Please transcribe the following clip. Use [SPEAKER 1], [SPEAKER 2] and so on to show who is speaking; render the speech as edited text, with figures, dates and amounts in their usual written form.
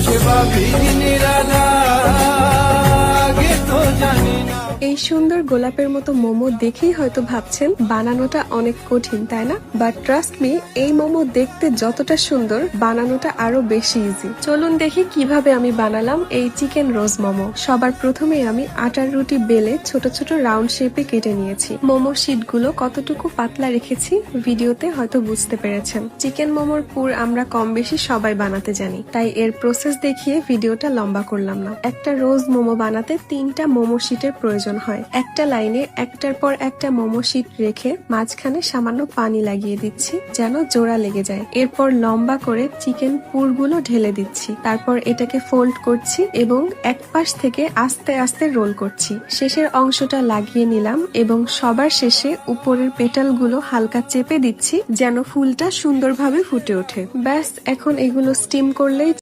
[SPEAKER 1] সে ভাবি নিরালা আগে তো জানি না।
[SPEAKER 2] এই সুন্দর গোলাপের মতো মোমো দেখেই হয়তো ভাবছেন বানানোটা অনেক কঠিন, তাই না? বাট ট্রাস্ট মি, এই মোমো দেখতে যতটা সুন্দর বানানোটা আরো বেশি ইজি। চলুন দেখি কিভাবে আমি বানালাম এই চিকেন রোজ মোমো। সবার প্রথমে আমি আটার রুটি বেলে ছোট ছোট রাউন্ড শেপে কেটে নিয়েছি। মোমো শীট গুলো কতটুকু পাতলা রেখেছি ভিডিওতে হয়তো বুঝতে পেরেছেন। চিকেন মোমোর পুর আমরা কম বেশি সবাই বানাতে জানি, তাই এর প্রসেস দেখিয়ে ভিডিওটা লম্বা করলাম না। একটা রোজ মোমো বানাতে 3টা মোমো শীটের প্রয়োজন হয়। একটা লাইনে একটার পর একটা মোমো শীট রেখে মাঝখানে সামান্য পানি লাগিয়ে দিচ্ছি যেন জোড়া লেগে যায়। এরপর লম্বা করে চিকেন পুরগুলো ঢেলে দিচ্ছি। তারপর এটাকে ফোল্ড করছি এবং এক পাশ থেকে আস্তে আস্তে রোল করছি। শেষের অংশটা লাগিয়ে নিলাম এবং সবার শেষে উপরের পেটালগুলো হালকা চেপে দিচ্ছি যেন ফুলটা সুন্দরভাবে ফুটে ওঠে। ব্যাস, এখন এগুলো স্টিম করলেই